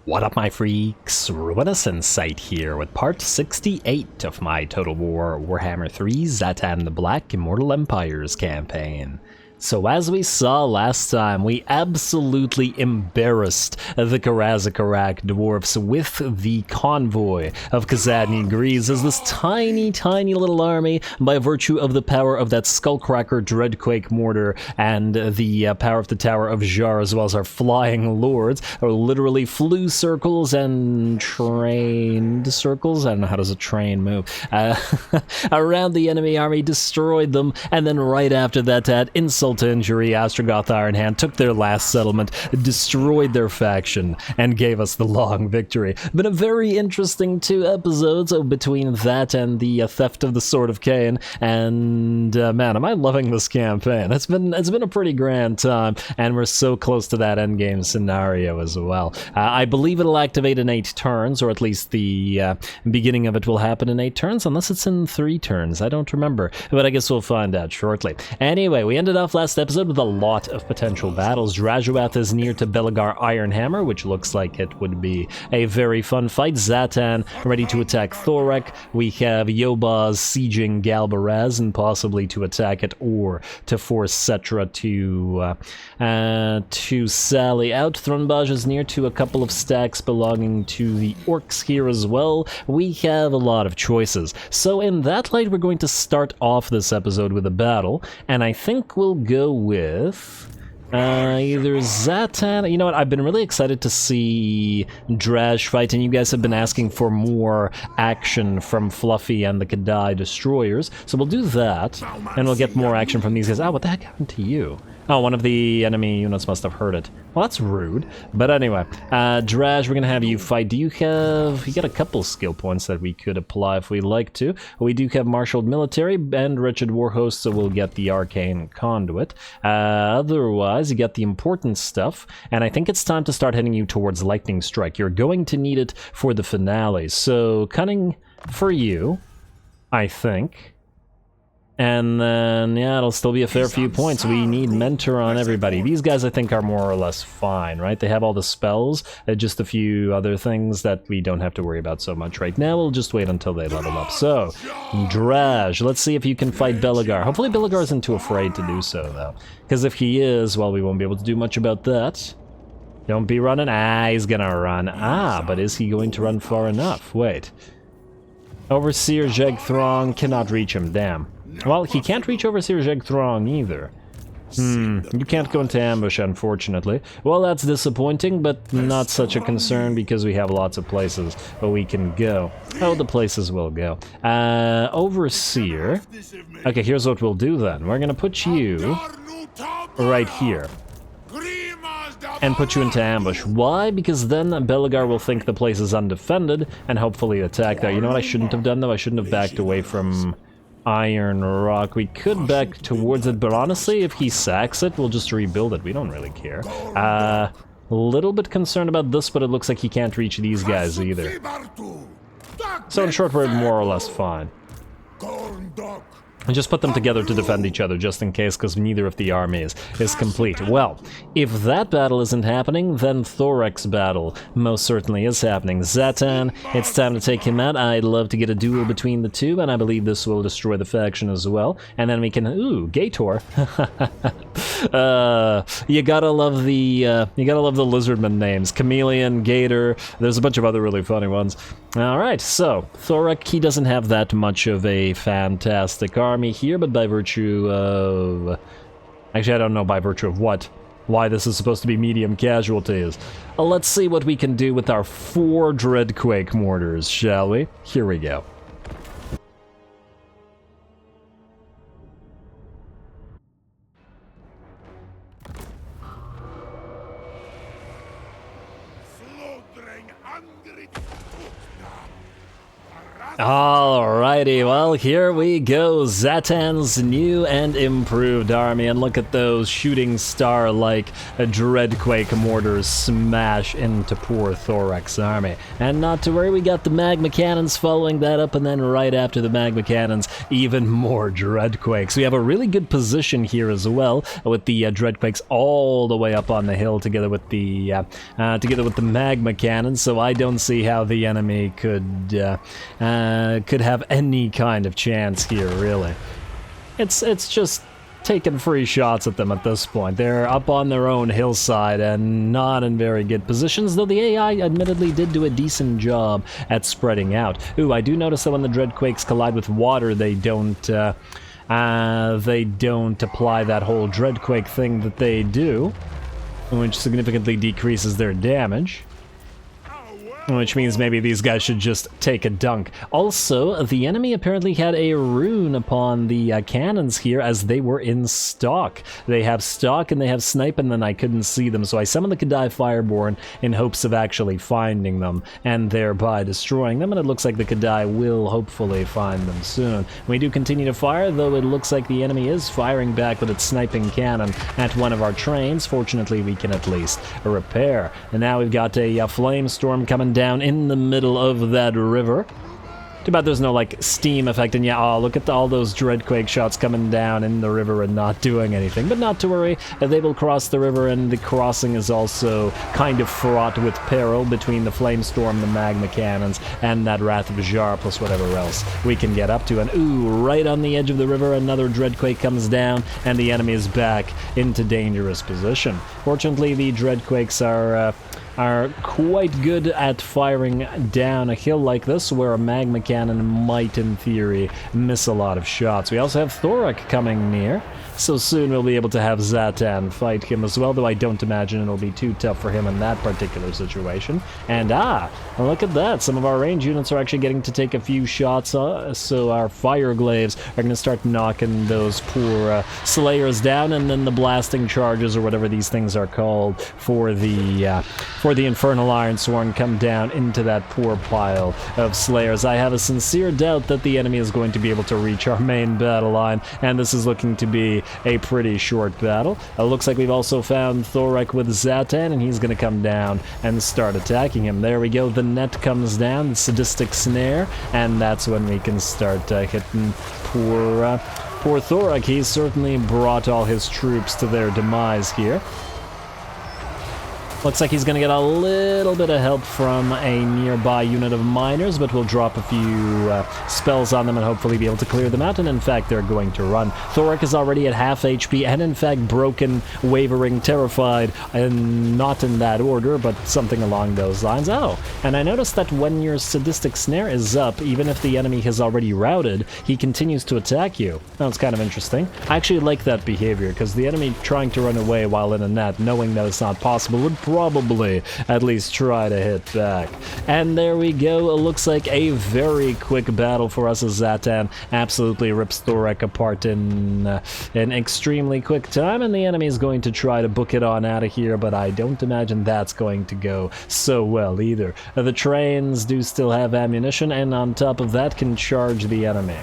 What up, my freaks? RuinousInsight here with part 68 of my Total Warhammer 3 Zhatan the Black Immortal Empires campaign. So as we saw last time, we absolutely embarrassed the Chaos Dwarfs with the convoy of Khazad Grease as this tiny little army, by virtue of the power of that Skullcracker Dreadquake mortar and the power of the Tower of Zharr, as well as our flying lords, or literally flew circles and trained circles. I don't know, how does a train move? Around the enemy army, destroyed them, and then right after that, at insult to injury, Ostrogoth Ironhand took their last settlement, destroyed their faction, and gave us the long victory. Been a very interesting 2 episodes between that and the theft of the Sword of Cain, and man, am I loving this campaign. It's been a pretty grand time, and we're so close to that endgame scenario as well. I believe it'll activate in 8 turns, or at least the beginning of it will happen in 8 turns, unless it's in 3 turns. I don't remember, but I guess we'll find out shortly. Anyway, we ended off last episode with a lot of potential battles. Drajuath is near to Belegar Ironhammer, which looks like it would be a very fun fight. Zhatan ready to attack Thorak. We have Yobaz sieging Galbaraz and possibly to attack it or to force Settra to sally out. Thronbaj is near to a couple of stacks belonging to the orcs here as well. We have a lot of choices. So in that light, we're going to start off this episode with a battle, and I think we'll go with either Zhatan. You know what, I've been really excited to see Draj fight, and you guys have been asking for more action from Fluffy and the Kadai Destroyers, so we'll do that, and we'll get more action from these guys. What the heck happened to you? Oh, one of the enemy units must have heard it. Well, that's rude. But anyway, Draj, we're gonna have you fight. You got a couple skill points that we could apply if we like to. We do have Marshaled Military and Wretched Warhost, so we'll get the Arcane Conduit. Otherwise, you got the important stuff, and I think it's time to start heading you towards Lightning Strike. You're going to need it for the finale, so Cunning for you, I think. And then, yeah, it'll still be a fair few points. We need Mentor on everybody. These guys, I think, are more or less fine, right? They have all the spells, just a few other things that we don't have to worry about so much right now. We'll just wait until they level up. So, Draj, let's see if you can fight Belegar. Hopefully Belegar isn't too afraid to do so, though. Because if he is, well, we won't be able to do much about that. Don't be running. He's gonna run. But is he going to run far enough? Wait. Overseer Jeggthrong cannot reach him, damn. Well, he can't reach Overseer Jeggthrong either. You can't go into ambush, unfortunately. Well, that's disappointing, but not such a concern because we have lots of places where we can go. Oh, the places will go. Overseer. Okay, here's what we'll do then. We're gonna put you right here and put you into ambush. Why? Because then Belegar will think the place is undefended and hopefully attack there. You know what I shouldn't have done, though? I shouldn't have backed away from Iron Rock. We could back towards it, but honestly, if he sacks it, we'll just rebuild it. We don't really care. A little bit concerned about this, but it looks like he can't reach these guys either. So in short, we're more or less fine. And just put them together to defend each other, just in case, because neither of the armies is complete. Well, if that battle isn't happening, then Thorek's battle most certainly is happening. Zhatan, it's time to take him out. I'd love to get a duel between the two, and I believe this will destroy the faction as well. And then we can, Gator. You gotta love the lizardman names. Chameleon, Gator, there's a bunch of other really funny ones. Alright, so, Thorak, he doesn't have that much of a fantastic army here, but by virtue of... Actually, I don't know by virtue of what. Why this is supposed to be medium casualties. Let's see what we can do with our 4 Dreadquake mortars, shall we? Here we go. Alrighty, well, here we go. Zhatan's new and improved army, and look at those shooting star-like Dreadquake mortars smash into poor Thorak's army. And not to worry, we got the magma cannons following that up, and then right after the magma cannons, even more Dreadquakes. We have a really good position here as well, with the Dreadquakes all the way up on the hill together with the magma cannons, so I don't see how the enemy could have any kind of chance here, really. It's just taking free shots at them at this point. They're up on their own hillside and not in very good positions, though the AI admittedly did do a decent job at spreading out. Ooh, I do notice that when the Dreadquakes collide with water, they don't apply that whole Dreadquake thing that they do, which significantly decreases their damage. Which means maybe these guys should just take a dunk. Also, the enemy apparently had a rune upon the cannons here as they were in stock. They have stock and they have snipe, and then I couldn't see them, so I summoned the Kadai Fireborn in hopes of actually finding them and thereby destroying them, and it looks like the Kadai will hopefully find them soon. We do continue to fire, though it looks like the enemy is firing back with its sniping cannon at one of our trains. Fortunately, we can at least repair. And now we've got a flame storm coming down in the middle of that river. Too bad there's no, like, steam effect, and yeah, oh, look at all those Dreadquake shots coming down in the river and not doing anything. But not to worry, they will cross the river, and the crossing is also kind of fraught with peril between the Flamestorm, the Magma Cannons, and that Wrath of Zharr, plus whatever else we can get up to. And ooh, right on the edge of the river, another Dreadquake comes down, and the enemy is back into dangerous position. Fortunately, the Dreadquakes are quite good at firing down a hill like this, where a magma cannon might, in theory, miss a lot of shots. We also have Thorak coming near, so soon we'll be able to have Zhatan fight him as well, though I don't imagine it'll be too tough for him in that particular situation. And look at that, some of our range units are actually getting to take a few shots, so our fire glaives are going to start knocking those poor slayers down, and then the blasting charges, or whatever these things are called, for the Infernal Ironsworn come down into that poor pile of slayers. I have a sincere doubt that the enemy is going to be able to reach our main battle line, and this is looking to be a pretty short battle. It looks like we've also found Thorek with Zhatan, and he's going to come down and start attacking him. There we go, the net comes down, the sadistic snare, and that's when we can start hitting poor Thorak. He's certainly brought all his troops to their demise here. Looks like he's going to get a little bit of help from a nearby unit of miners, but we'll drop a few spells on them and hopefully be able to clear them out, and in fact they're going to run. Thorak is already at half HP and in fact broken, wavering, terrified, and not in that order, but something along those lines. Oh, and I noticed that when your sadistic snare is up, even if the enemy has already routed, he continues to attack you. That's kind of interesting. I actually like that behavior, because the enemy trying to run away while in a net, knowing that it's not possible, would probably at least try to hit back. And there we go. It looks like a very quick battle for us as Zhatan absolutely rips Thorak apart in an extremely quick time, and the enemy is going to try to book it on out of here, but I don't imagine that's going to go so well either. The trains do still have ammunition, and on top of that can charge the enemy.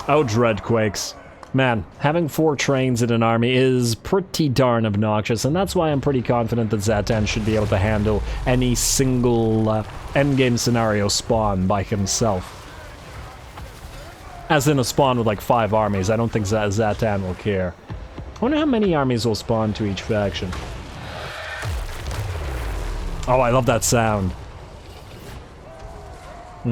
Oh, Dreadquakes. Man, having 4 trains in an army is pretty darn obnoxious, and that's why I'm pretty confident that Zhatan should be able to handle any single endgame scenario spawn by himself. As in a spawn with like 5 armies, I don't think Zhatan will care. I wonder how many armies will spawn to each faction. Oh, I love that sound.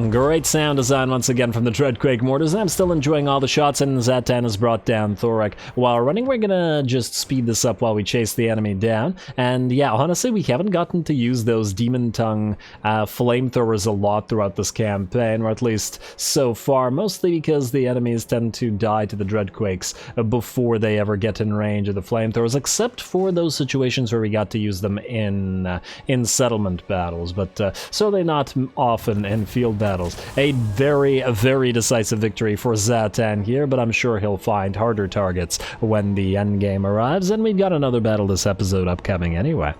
Great sound design once again from the Dreadquake mortars, and I'm still enjoying all the shots, and Zhatan has brought down Thorak. While running, we're gonna just speed this up while we chase the enemy down, and yeah, honestly, we haven't gotten to use those Demon Tongue flamethrowers a lot throughout this campaign, or at least so far, mostly because the enemies tend to die to the Dreadquakes before they ever get in range of the flamethrowers, except for those situations where we got to use them in settlement battles, but certainly not often in field battles. A very, very decisive victory for Zhatan here, but I'm sure he'll find harder targets when the endgame arrives, and we've got another battle this episode upcoming anyway.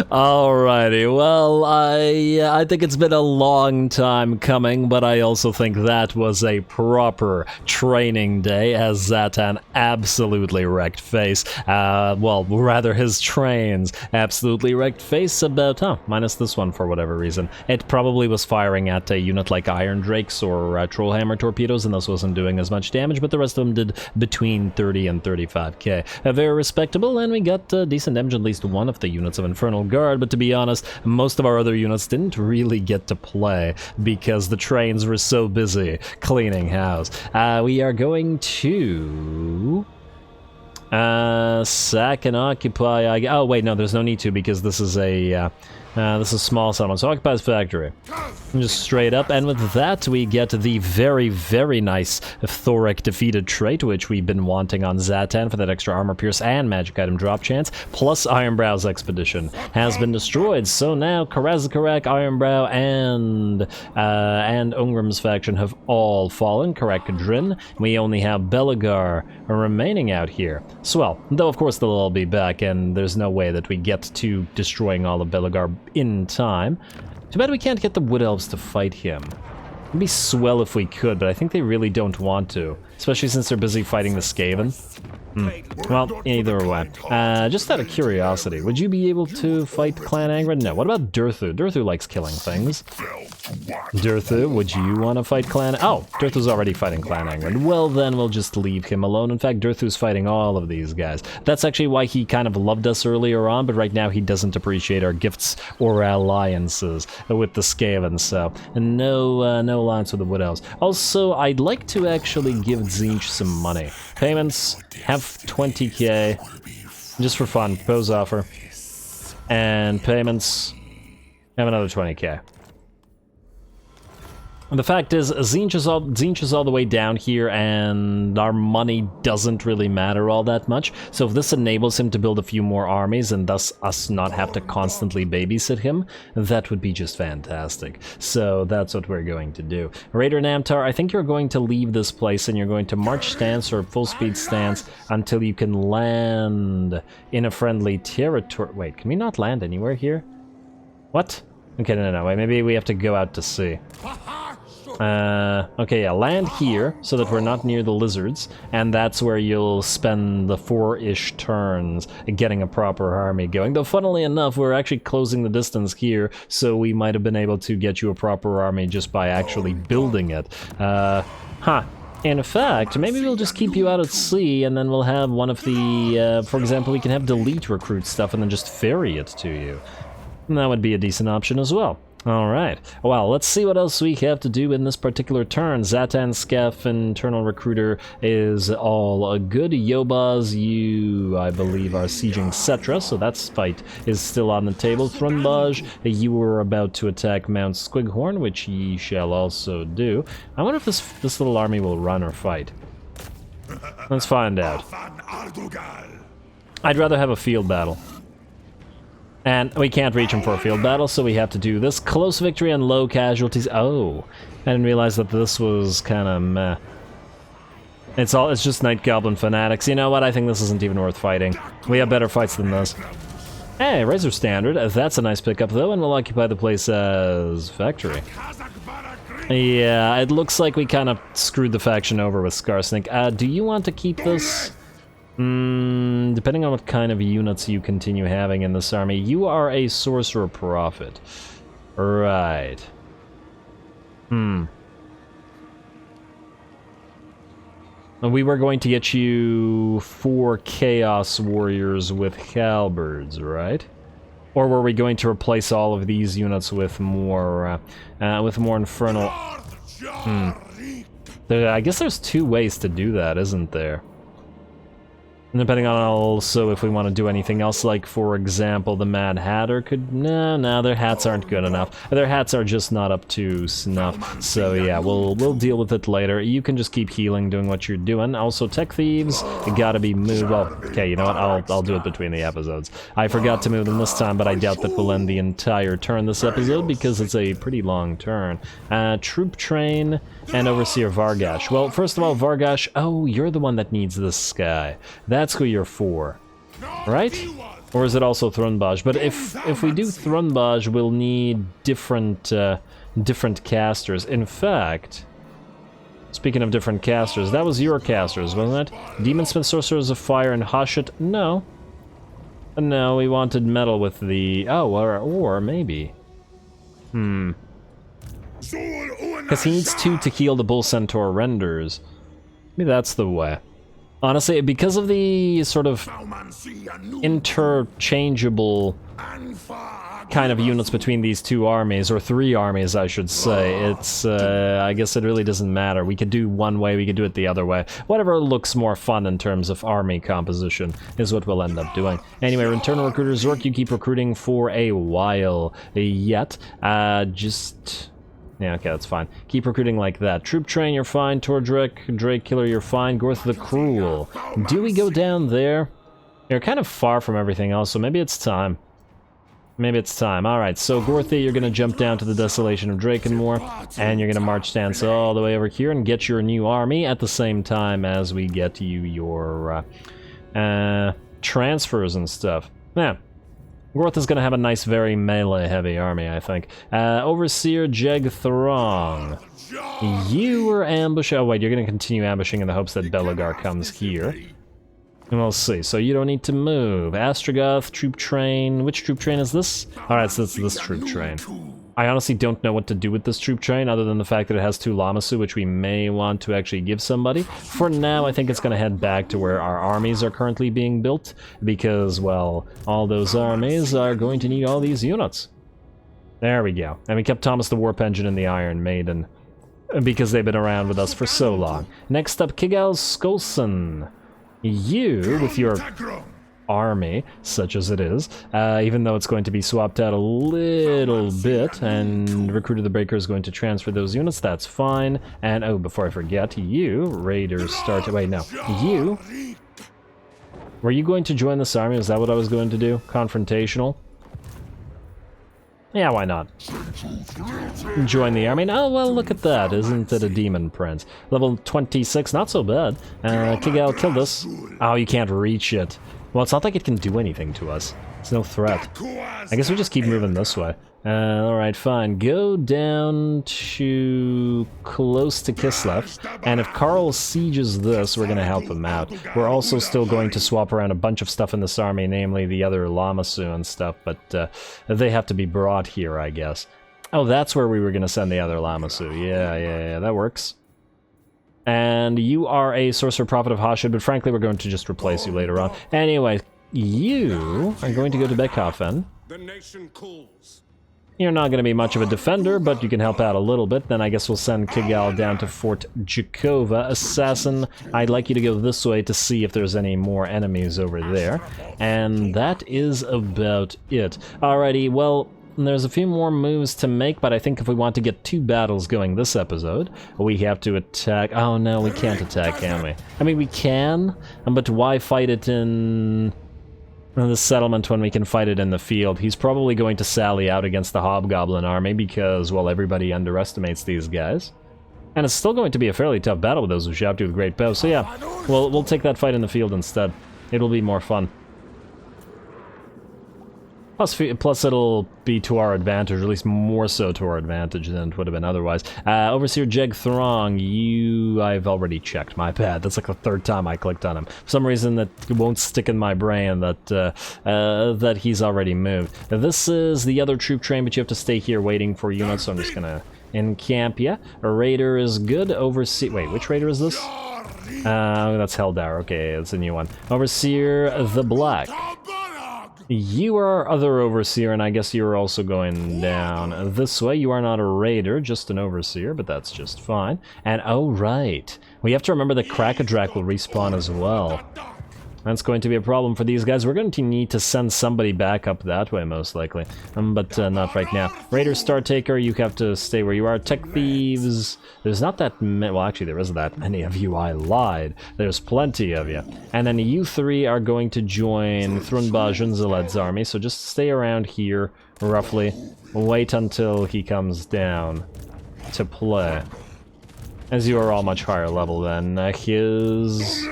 Alrighty, well, I think it's been a long time coming, but I also think that was a proper training day, as Zhatan absolutely wrecked face. Well, rather his trains absolutely wrecked face about, minus this one for whatever reason. It probably was firing at a unit like Iron Drakes or Trollhammer torpedoes, and this wasn't doing as much damage, but the rest of them did between 30 and 35k. Very respectable, and we got decent damage at least one of the units of Infernal Guard, but to be honest, most of our other units didn't really get to play because the trains were so busy cleaning house. We are going to sack and occupy. Oh wait, no, there's no need to because this is a this is small settlement. So occupy his factory. Just straight up, and with that we get the very, very nice Thorak defeated trait, which we've been wanting on Zhatan for that extra armor pierce and magic item drop chance, plus Ironbrow's expedition has been destroyed. So now Karazakarak, Ironbrow, and Ungrim's faction have all fallen. Karak-Kadrin. We only have Belagar remaining out here. Swell. Though of course they'll all be back, and there's no way that we get to destroying all of Belagar in time. Too bad we can't get the Wood Elves to fight him. It'd be swell if we could, but I think they really don't want to, especially since they're busy fighting the Skaven. Well, either way. Just out of curiosity, would you be able to fight Clan Angren? No. What about Durthu? Durthu likes killing things. Durthu, would you want to fight Clan... Oh, Durthu's already fighting Clan Angren. Well, then we'll just leave him alone. In fact, Durthu's fighting all of these guys. That's actually why he kind of loved us earlier on, but right now he doesn't appreciate our gifts or alliances with the Skaven, so no alliance with the Wood Elves. Also, I'd like to actually give Tzeentch some money. Payments, have 20k, just for fun, pose offer. And payments, have another 20k. The fact is, Tzeentch is all the way down here, and our money doesn't really matter all that much. So if this enables him to build a few more armies, and thus us not have to constantly babysit him, that would be just fantastic. So that's what we're going to do. Raider Namtar, I think you're going to leave this place, and you're going to march stance or full speed stance until you can land in a friendly territory. Wait, can we not land anywhere here? What? Okay, no, wait, maybe we have to go out to sea. Okay, yeah, land here, so that we're not near the lizards, and that's where you'll spend the 4-ish turns getting a proper army going. Though, funnily enough, we're actually closing the distance here, so we might have been able to get you a proper army just by actually building it. In fact, maybe we'll just keep you out at sea, and then we'll have one of the, for example, we can have Delete recruit stuff and then just ferry it to you. And that would be a decent option as well. Alright, well, let's see what else we have to do in this particular turn. Zhatan, Scaff, Internal Recruiter is all good. Yobaz, you, I believe, are sieging Settra, so that fight is still on the table. Thrunbaj, you were about to attack Mount Squighorn, which ye shall also do. I wonder if this little army will run or fight. Let's find out. I'd rather have a field battle. And we can't reach him for a field battle, so we have to do this. Close victory and low casualties. Oh, I didn't realize that this was kind of meh. It's just Night Goblin fanatics. You know what? I think this isn't even worth fighting. We have better fights than this. Hey, Razor Standard. That's a nice pickup, though, and we'll occupy the place as factory. Yeah, it looks like we kind of screwed the faction over with Skarsnik. Do you want to keep this? Depending on what kind of units you continue having in this army, you are a Sorcerer Prophet. Right. We were going to get you 4 Chaos Warriors with Halberds, right? Or were we going to replace all of these units with more Infernal... I guess there's 2 ways to do that, isn't there? And depending on also if we want to do anything else, like for example, the Mad Hatter could... No, their hats aren't good enough. Their hats are just not up to snuff. So yeah, we'll deal with it later. You can just keep healing, doing what you're doing. Also, Tech Thieves, you gotta be moved. Well, okay, you know what? I'll do it between the episodes. I forgot to move them this time, but I doubt that we'll end the entire turn this episode because it's a pretty long turn. Troop Train and Overseer Vargash. Well, first of all, Vargash, oh, you're the one that needs this guy. That's who you're for, right? Or is it also Thrunbaj? But if we do Thrunbaj, we'll need different different casters. In fact, speaking of different casters, that was your casters, wasn't it? Demonsmith, Sorcerers of Fire, and Hashut? No. No, we wanted metal with the... Oh, or maybe. Because he needs 2 to heal the Bull Centaur renders. Maybe that's the way. Honestly, because of the sort of interchangeable kind of units between these 2 armies, or 3 armies, I should say, it's, I guess it really doesn't matter. We could do one way, we could do it the other way. Whatever looks more fun in terms of army composition is what we'll end up doing. Anyway, return to recruiter Zork, you keep recruiting for a while yet. Yeah, okay, that's fine. Keep recruiting like that. Troop Train, you're fine. Tordrek, Drake Killer, you're fine. Gorth the Cruel. Do we go down there? You're kind of far from everything else, so maybe it's time. Maybe it's time. Alright, so Gorthy, you're gonna jump down to the Desolation of Drakenmoor, and you're gonna march stance all the way over here and get your new army at the same time as we get you your transfers and stuff. Yeah. Gorth is going to have a nice, very melee-heavy army, I think. Overseer Jeg Throng. You were ambushing... Oh, wait, you're going to continue ambushing in the hopes that Belagar comes here. And we'll see. So you don't need to move. Astrogoth, Troop Train... Which Troop Train is this? Alright, so it's this Troop Train. I honestly don't know what to do with this Troop Train, other than the fact that it has 2 Lamasu, which we may want to actually give somebody. For now, I think it's going to head back to where our armies are currently being built, because, well, all those armies are going to need all these units. There we go. And we kept Thomas the Warp Engine and the Iron Maiden, because they've been around with us for so long. Next up, Kigal Skolson. You, with your army, such as it is, even though it's going to be swapped out a little bit, and Recruit of the Breaker is going to transfer those units, that's fine. And, oh, before I forget, you, Raiders start... Wait, no. You... Were you going to join this army? Is that what I was going to do? Confrontational? Yeah, why not? Join the army. Oh, well, look at that. Isn't it a demon prince? Level 26, not so bad. Kigal, kill this. Oh, you can't reach it. Well, it's not like it can do anything to us. It's no threat. I guess we just keep moving this way. Alright, fine. Go down to close to Kislev, and if Karl sieges this, we're going to help him out. We're also still going to swap around a bunch of stuff in this army, namely the other Lamasu and stuff, but they have to be brought here, I guess. Oh, that's where we were going to send the other Lamasu. Yeah, that works. And you are a Sorcerer Prophet of Hashid, but frankly, we're going to just replace you later on. Anyway, you are going to go to Beckhofen. The nation calls. You're not going to be much of a defender, but you can help out a little bit. Then I guess we'll send Kigal down to Fort Jakova. Assassin, I'd like you to go this way to see if there's any more enemies over there. And that is about it. Alrighty, well... There's a few more moves to make, but I think if we want to get 2 battles going this episode, we have to attack... Oh no, we can't attack, can we? I mean, we can, but why fight it in the settlement when we can fight it in the field? He's probably going to sally out against the Hobgoblin army because, well, everybody underestimates these guys. And it's still going to be a fairly tough battle with those Ushabti with great bows, so yeah, we'll take that fight in the field instead. It'll be more fun. Plus it'll be to our advantage, or at least more so to our advantage than it would have been otherwise. Overseer Jeg Throng, I've already checked, my bad. That's like the 3rd time I clicked on him. For some reason that won't stick in my brain that he's already moved. This is the other troop train, but you have to stay here waiting for units, so I'm just gonna encamp ya. A raider is good. Overseer, wait, which raider is this? That's Heldar, okay, it's a new one. Overseer the Black. You are our other Overseer, and I guess you're also going down this way. You are not a Raider, just an Overseer, but that's just fine. And, oh, right. We have to remember that Krakadrak will respawn as well. That's going to be a problem for these guys. We're going to need to send somebody back up that way, most likely. But not right now. Raider Startaker, you have to stay where you are. Tech Thieves, there's not that many. Well, actually, there isn't that many of you. I lied. There's plenty of you. And then you 3 are going to join Thrunba Junzeled's army, so just stay around here, roughly. Wait until he comes down to play. As you are all much higher level than his...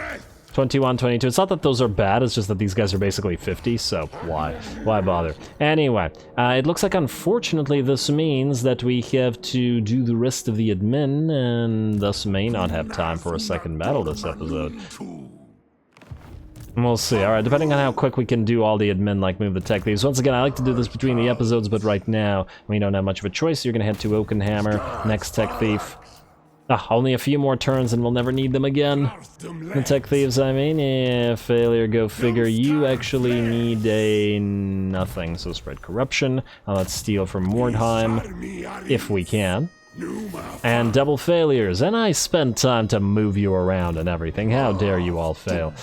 21, 22. It's not that those are bad, it's just that these guys are basically 50, so why? Why bother? Anyway, it looks like unfortunately this means that we have to do the rest of the admin, and thus may not have time for a second battle this episode. We'll see. Alright, depending on how quick we can do all the admin, like move the tech thieves. Once again, I like to do this between the episodes, but right now, we don't have much of a choice. You're gonna head to Oakenhammer, next tech thief. Only a few more turns and we'll never need them again. The tech thieves, I mean. Yeah, failure, go figure. You actually need a nothing, so spread corruption. Let's steal from Mordheim, if we can. And double failures, and I spent time to move you around and everything. How dare you all fail?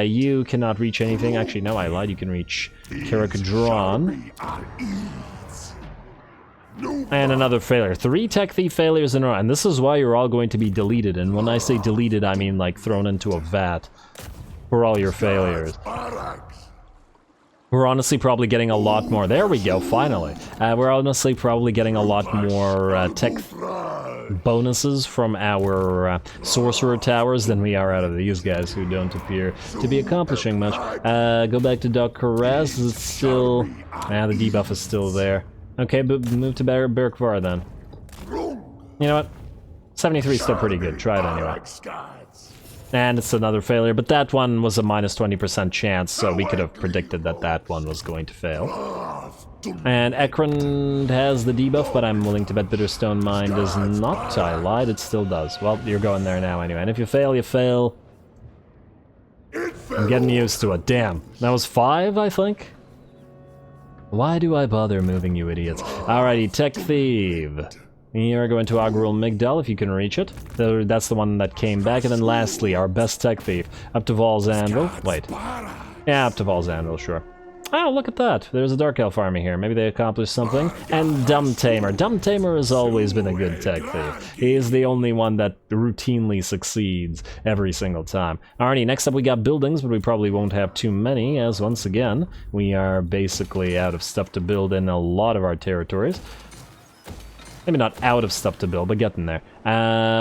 You cannot reach anything. Actually, no, I lied. You can reach Carrick Drawn. And another failure. 3 tech thief failures in a row, and this is why you're all going to be deleted. And when I say deleted, I mean like thrown into a vat for all your failures. We're honestly probably getting a lot more. There we go, finally. We're honestly probably getting a lot more tech bonuses from our sorcerer towers than we are out of these guys who don't appear to be accomplishing much. Go back to Doc Caress. It's still... the debuff is still there. Okay, but move to Berkvar then. You know what? 73 is still pretty good. Try it anyway. And it's another failure, but that one was a minus 20% chance, so we could have predicted that that one was going to fail. And Ekron has the debuff, but I'm willing to bet Bitterstone Mine does not. I lied, it still does. Well, you're going there now anyway. And if you fail, you fail. I'm getting used to it. Damn. That was 5, I think? Why do I bother moving, you idiots? Alrighty, Tech Thief. You're going to Augural Migdal if you can reach it. That's the one that came back. And then lastly, our best Tech Thief. Up to Val's Anvil. Wait. Yeah, up to Val's Anvil, sure. Oh, look at that. There's a Dark Elf army here. Maybe they accomplished something. And Dumb Tamer. Dumb Tamer has always been a good Tech Thief. He is the only one that routinely succeeds every single time. Alrighty, next up we got buildings, but we probably won't have too many, as once again, we are basically out of stuff to build in a lot of our territories. Maybe not out of stuff to build, but getting there.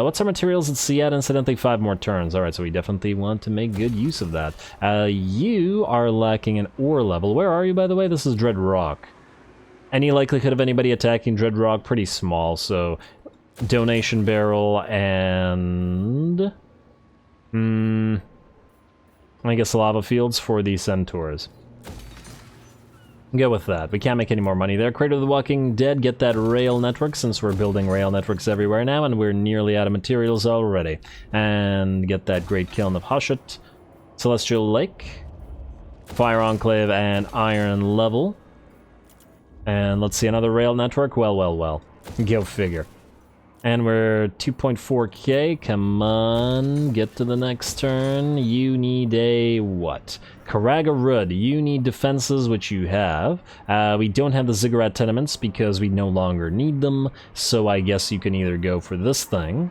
What's our materials at sea at? Incidentally, 5 more turns. Alright, so we definitely want to make good use of that. You are lacking an ore level. Where are you, by the way? This is Dread Rock. Any likelihood of anybody attacking Dread Rock? Pretty small, so... Donation Barrel and... I guess Lava Fields for the Centaurs. Go with that. We can't make any more money there. Crater of the Walking Dead, get that rail network, since we're building rail networks everywhere now, and we're nearly out of materials already. And get that Great Kiln of Hushut, Celestial Lake, Fire Enclave, and Iron Level. And let's see, another rail network? Well. Go figure. And we're 2.4k. Come on, get to the next turn. You need a what? Karagarud. You need defenses, which you have. We don't have the Ziggurat tenements because we no longer need them. So I guess you can either go for this thing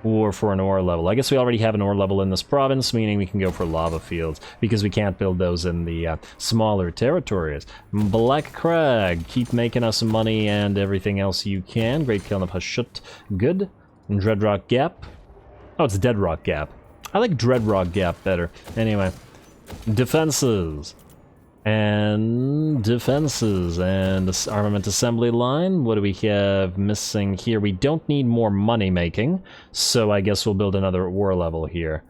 or for an ore level. I guess we already have an ore level in this province, meaning we can go for lava fields because we can't build those in the smaller territories. Black Crag, keep making us money and everything else you can. Great Kiln of Hushut, good. Dreadrock Gap. Oh, it's Deadrock Gap. I like Dreadrock Gap better. Anyway, defenses. And defenses, and this armament assembly line. What do we have missing here? We don't need more money making, so I guess we'll build another war level here.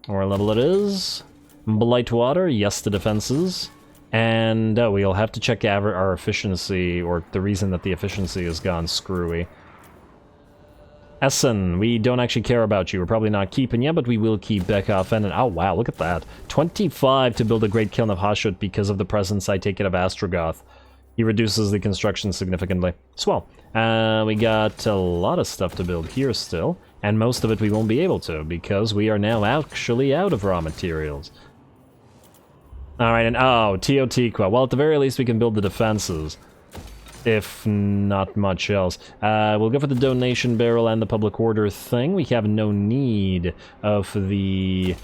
War level it is. Blightwater, yes to defenses. And we'll have to check our efficiency, or the reason that the efficiency has gone screwy. Essen, we don't actually care about you. We're probably not keeping you, but we will keep Beckhoffen. And oh wow, look at that. 25 to build a Great Kiln of Hushut because of the presence, I take it, of Astrogoth. He reduces the construction significantly. Swell. We got a lot of stuff to build here still, and most of it we won't be able to because we are now actually out of raw materials. Alright, and oh, Teotihuacan. Well, at the very least we can build the defenses. If not much else. We'll go for the donation barrel and the public order thing. We have no need of the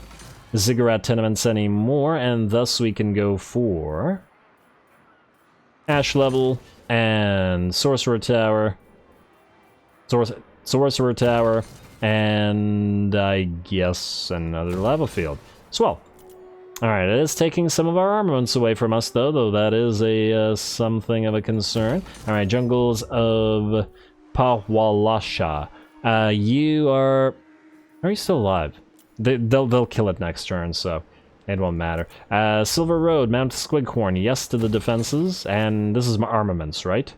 Ziggurat tenements anymore, and thus we can go for Ash level and Sorcerer Tower. Sorcerer Tower, and I guess another lava field. Swell. Alright, it is taking some of our armaments away from us, though that is a something of a concern. Alright, Jungles of Pawalasha. You are... Are you still alive? They'll kill it next turn, so it won't matter. Silver Road, Mount Squighorn, yes to the defenses, and this is my armaments, right?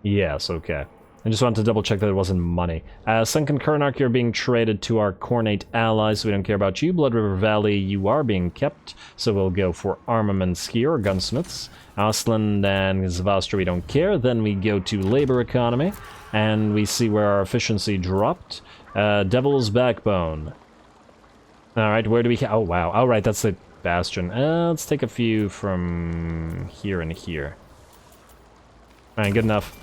Yes, okay. I just wanted to double check that it wasn't money. Sunken Karnak, you're being traded to our Cornate allies, so we don't care about you. Blood River Valley, you are being kept, so we'll go for armaments here, or gunsmiths. Aslan and Zvastra, we don't care. Then we go to labor economy, and we see where our efficiency dropped. Devil's Backbone. Alright, where do we... Oh, wow. Alright, that's the Bastion. Let's take a few from here and here. Alright, good enough.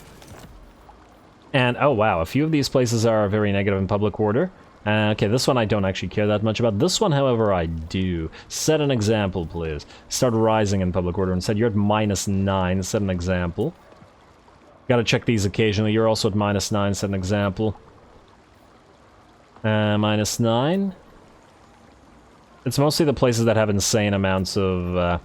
And, oh wow, a few of these places are very negative in public order. Okay, this one I don't actually care that much about. This one, however, I do. Set an example, please. Start rising in public order. Instead, you're at -9. Set an example. Gotta check these occasionally. You're also at -9. Set an example. -9. It's mostly the places that have insane amounts of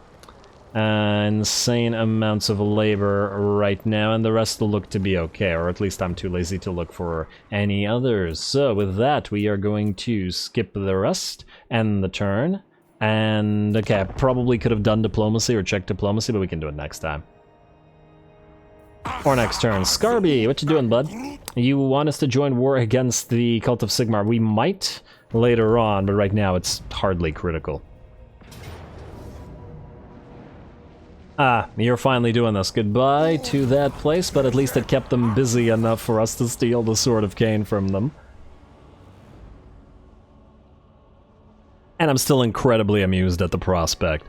labor right now, and the rest will look to be okay, or at least I'm too lazy to look for any others. So with that, we are going to skip the rest, end the turn, and okay, I probably could have done diplomacy or checked diplomacy, but we can do it next time. Or next turn. Scarby, what you doing, bud? You want us to join war against the Cult of Sigmar? We might later on, but right now it's hardly critical. Ah, you're finally doing this. Goodbye to that place, but at least it kept them busy enough for us to steal the Sword of Cain from them. And I'm still incredibly amused at the prospect.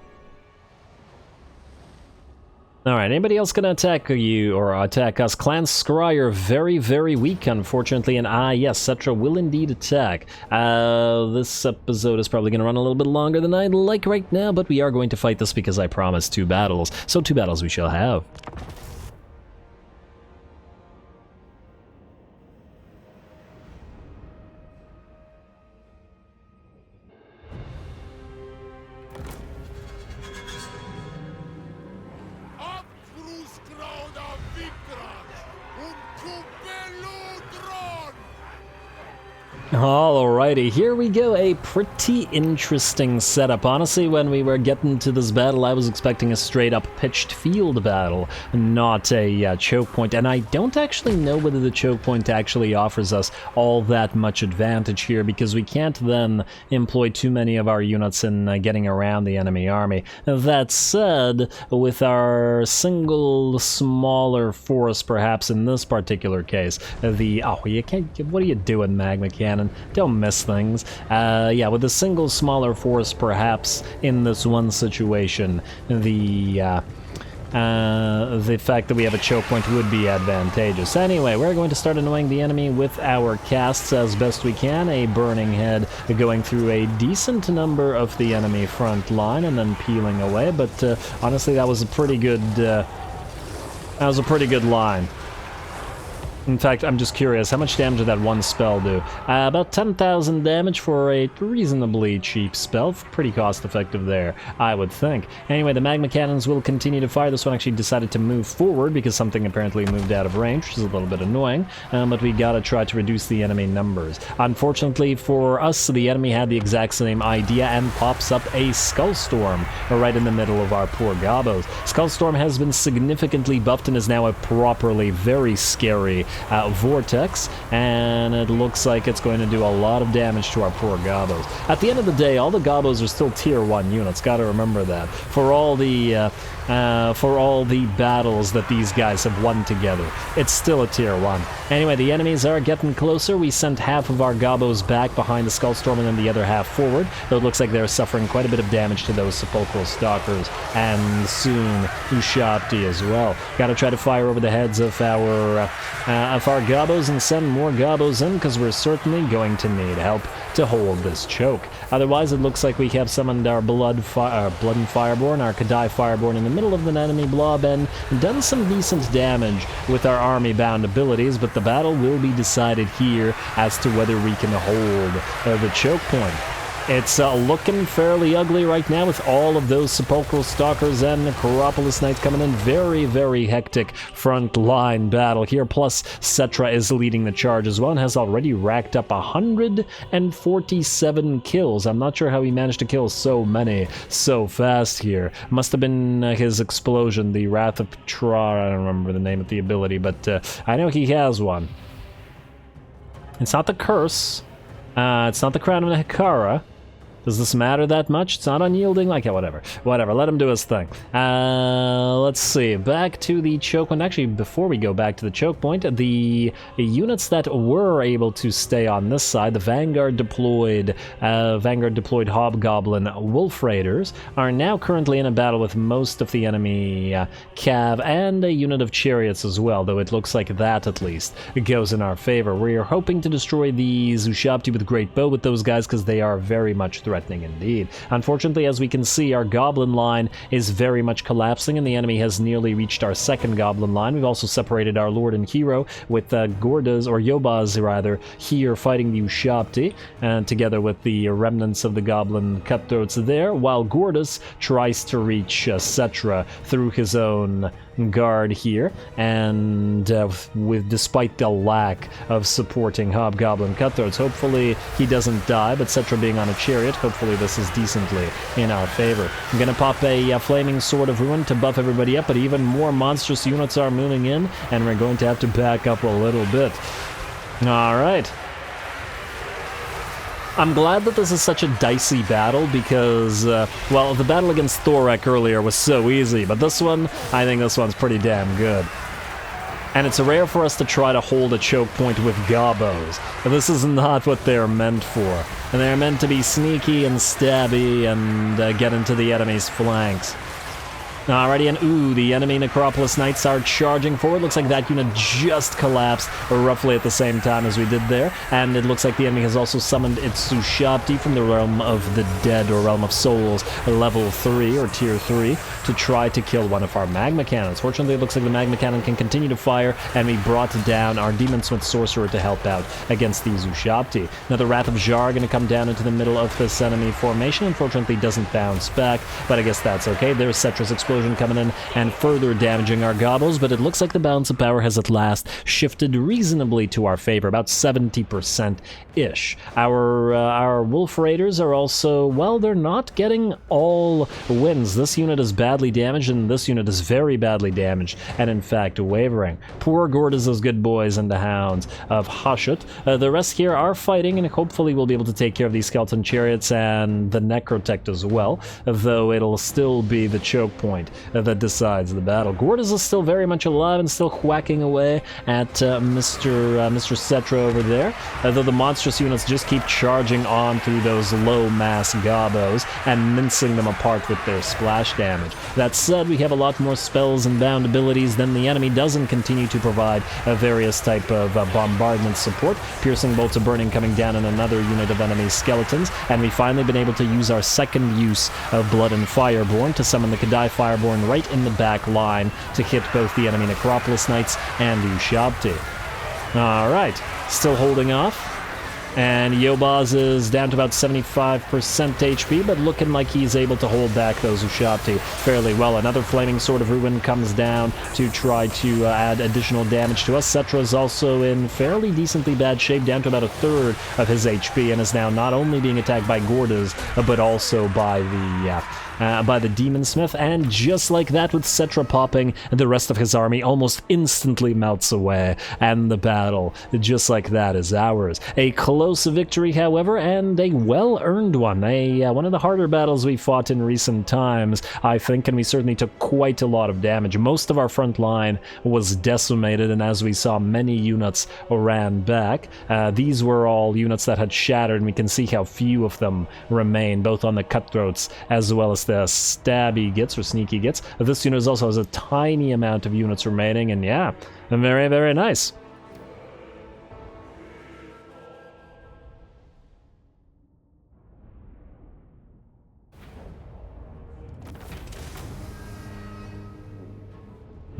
Alright, anybody else gonna attack you, or attack us? Clan Scryer, very, very weak, unfortunately, and yes, Settra will indeed attack. This episode is probably gonna run a little bit longer than I'd like right now, but we are going to fight this because I promised 2 battles, so 2 battles we shall have. Alrighty, here we go, a pretty interesting setup. Honestly, when we were getting to this battle, I was expecting a straight-up pitched field battle, not a choke point, and I don't actually know whether the choke point actually offers us all that much advantage here, because we can't then employ too many of our units in getting around the enemy army. That said, with our single smaller force, perhaps in this particular case, the... Oh, you can't... What are you doing, Magma Cannon? Don't miss things. Yeah, with a single smaller force, perhaps, in this one situation, the fact that we have a choke point would be advantageous. Anyway, we're going to start annoying the enemy with our casts as best we can. A Burning Head going through a decent number of the enemy front line and then peeling away, but honestly, that was a pretty good line. In fact, I'm just curious, how much damage did that one spell do? About 10,000 damage for a reasonably cheap spell. Pretty cost-effective there, I would think. Anyway, the Magma Cannons will continue to fire. This one actually decided to move forward because something apparently moved out of range, which is a little bit annoying, but we gotta try to reduce the enemy numbers. Unfortunately for us, the enemy had the exact same idea and pops up a Skullstorm right in the middle of our poor Gobos. Skullstorm has been significantly buffed and is now a properly very scary vortex, and it looks like it's going to do a lot of damage to our poor Gobos. At the end of the day, all the Gobos are still tier 1 units, gotta remember that. For all the battles that these guys have won together, it's still a tier 1. Anyway, the enemies are getting closer. We sent half of our Gobos back behind the Skullstorm and then the other half forward, though it looks like they're suffering quite a bit of damage to those Sepulchral Stalkers, and soon Ushapti as well. Gotta try to fire over the heads of our Gobos and send more Gobos in, because we're certainly going to need help to hold this choke. Otherwise, it looks like we have summoned our Blood and Fireborn, our Kadai Fireborn in the middle of an enemy blob, and done some decent damage with our army-bound abilities, but the battle will be decided here as to whether we can hold the choke point. It's looking fairly ugly right now with all of those Sepulchral Stalkers and Necropolis Knights coming in. Very, very hectic front line battle here. Plus, Settra is leading the charge as well and has already racked up 147 kills. I'm not sure how he managed to kill so many so fast here. Must have been his explosion, the Wrath of Tra. I don't remember the name of the ability, but I know he has one. It's not the Curse. It's not the Crown of Hekara. Does this matter that much? It's not unyielding? Like, yeah, whatever. Whatever, let him do his thing. Let's see. Back to the choke point. Actually, before we go back to the choke point, the units that were able to stay on this side, the Vanguard deployed Hobgoblin Wolf Raiders, are now currently in a battle with most of the enemy Cav and a unit of Chariots as well, though it looks like that, at least, goes in our favor. We're hoping to destroy the Zushabti with Great Bow with those guys, because they are very much threatening indeed. Unfortunately, as we can see, our goblin line is very much collapsing and the enemy has nearly reached our second goblin line. We've also separated our lord and hero with Gordas, or Yobaz rather, here fighting the Ushabti, and together with the remnants of the goblin cutthroats there, while Gordas tries to reach Settra through his own guard here, and despite the lack of supporting Hobgoblin Cutthroats, hopefully he doesn't die, but Settra being on a chariot, hopefully this is decently in our favor. I'm gonna pop a Flaming Sword of Ruin to buff everybody up, but even more monstrous units are moving in, and we're going to have to back up a little bit. Alright. I'm glad that this is such a dicey battle because, well, the battle against Thorak earlier was so easy, but this one, I think this one's pretty damn good. And it's rare for us to try to hold a choke point with gobos. This is not what they're meant for. And they're meant to be sneaky and stabby and get into the enemy's flanks. Alrighty, and ooh, the enemy Necropolis Knights are charging forward. Looks like that unit just collapsed roughly at the same time as we did there. And it looks like the enemy has also summoned its Zushabti from the Realm of the Dead, or Realm of Souls, level 3, or tier 3, to try to kill one of our Magma Cannons. Fortunately, it looks like the Magma Cannon can continue to fire, and we brought down our Demon Smith Sorcerer to help out against these Zushabti. Now, the Wrath of Zharr going to come down into the middle of this enemy formation. Unfortunately, doesn't bounce back, but I guess that's okay. There's Settra's explosion coming in and further damaging our gobbles, but it looks like the balance of power has at last shifted reasonably to our favor, about 70%-ish. Our Wolf Raiders are also, well, they're not getting all wins. This unit is badly damaged, and this unit is very badly damaged, and in fact wavering. Poor Gordas' good boys and the hounds of Hashut. The rest here are fighting, and hopefully we'll be able to take care of these Skeleton Chariots and the Necrotect as well, though it'll still be the choke point that decides the battle. Gordas is still very much alive and still whacking away at Mr. Settra over there, though the monstrous units just keep charging on through those low mass gobos and mincing them apart with their splash damage. That said, we have a lot more spells and bound abilities than the enemy does, and continue to provide various type of bombardment support. Piercing bolts of burning coming down on another unit of enemy skeletons, and we've finally been able to use our second use of Blood and Fireborn to summon the Kadai Fireborn right in the back line to hit both the enemy Necropolis Knights and Ushabti. Alright, still holding off. And Yobaz is down to about 75% HP, but looking like he's able to hold back those Ushabti fairly well. Another Flaming Sword of Ruin comes down to try to add additional damage to us. Settra is also in fairly decently bad shape, down to about a third of his HP, and is now not only being attacked by Gordas, but also by the Demon Smith, and just like that, with Settra popping, the rest of his army almost instantly melts away, and the battle, just like that, is ours. A close victory, however, and a well-earned one. One of the harder battles we fought in recent times, I think, and we certainly took quite a lot of damage. Most of our front line was decimated, and as we saw, many units ran back. These were all units that had shattered, and we can see how few of them remain, both on the Cutthroats as well as the stabby gets, or sneaky gets. This unit also has a tiny amount of units remaining, and yeah, very, very nice.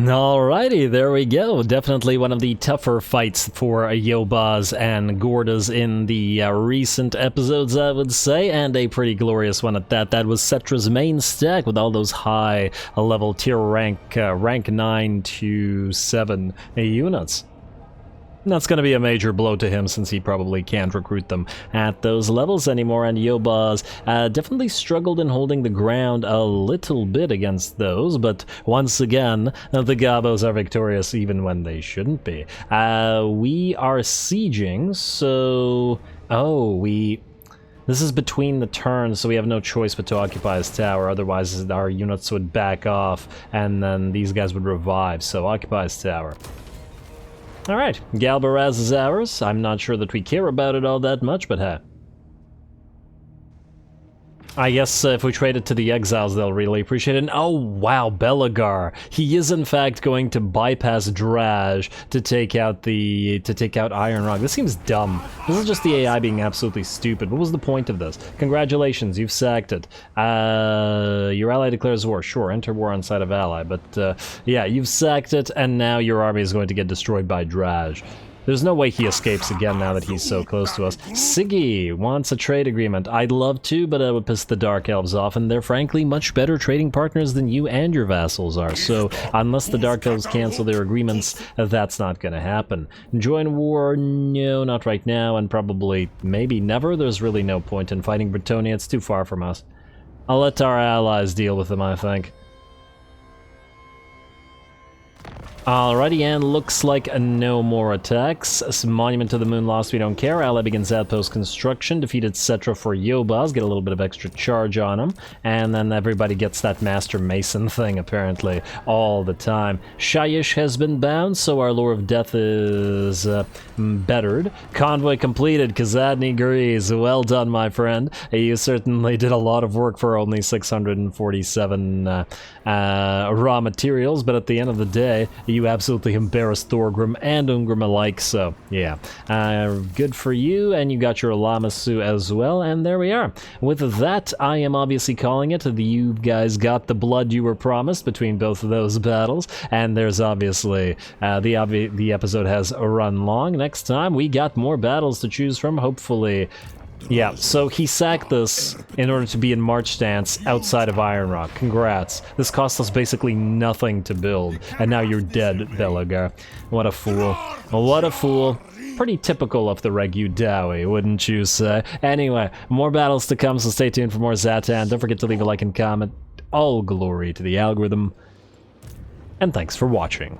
Alrighty, there we go. Definitely one of the tougher fights for Yobaz and Gordas in the recent episodes, I would say, and a pretty glorious one at that. That was Settra's main stack with all those high level tier rank 9 to 7 units. That's going to be a major blow to him since he probably can't recruit them at those levels anymore, and Yobaz definitely struggled in holding the ground a little bit against those, but once again, the Gabos are victorious even when they shouldn't be. We are sieging, so... This is between the turns, so we have no choice but to occupy his tower, otherwise our units would back off, and then these guys would revive, so occupy his tower. Alright, Galbaraz is ours. I'm not sure that we care about it all that much, but hey. I guess if we trade it to the Exiles, they'll really appreciate it. And oh wow, Belagar. He is in fact going to bypass Draj to take out Iron Rock. This seems dumb. This is just the AI being absolutely stupid. What was the point of this? Congratulations, you've sacked it. Your ally declares war. Sure, enter war on side of ally. But yeah, you've sacked it, and now your army is going to get destroyed by Draj. There's no way he escapes again now that he's so close to us. Siggy wants a trade agreement. I'd love to, but it would piss the Dark Elves off, and they're frankly much better trading partners than you and your vassals are. So unless the Dark Elves cancel their agreements, that's not going to happen. Join war? No, not right now, and probably maybe never. There's really no point in fighting Bretonnia. It's too far from us. I'll let our allies deal with them, I think. Alrighty, and looks like no more attacks. Monument to the Moon lost, we don't care. Ally begins outpost construction, defeated Settra for Yobaz, get a little bit of extra charge on him, and then everybody gets that Master Mason thing, apparently, all the time. Shayish has been bound, so our Lore of Death is bettered. Convoy completed, Kazadni agrees. Well done, my friend. You certainly did a lot of work for only 647 raw materials, but at the end of the day, you absolutely embarrassed Thorgrim and Ungrim alike, so yeah. Good for you, and you got your Lamasu as well, and there we are. With that, I am obviously calling it. You guys got the blood you were promised between both of those battles, and there's obviously, the episode has run long. Next time, we got more battles to choose from, hopefully. Yeah, so he sacked this in order to be in March stance outside of Iron Rock. Congrats. This cost us basically nothing to build, and now you're dead, Belagar. What a fool. What a fool. Pretty typical of the Regu Dowie, wouldn't you say? Anyway, more battles to come, so stay tuned for more Zhatan. Don't forget to leave a like and comment. All glory to the algorithm. And thanks for watching.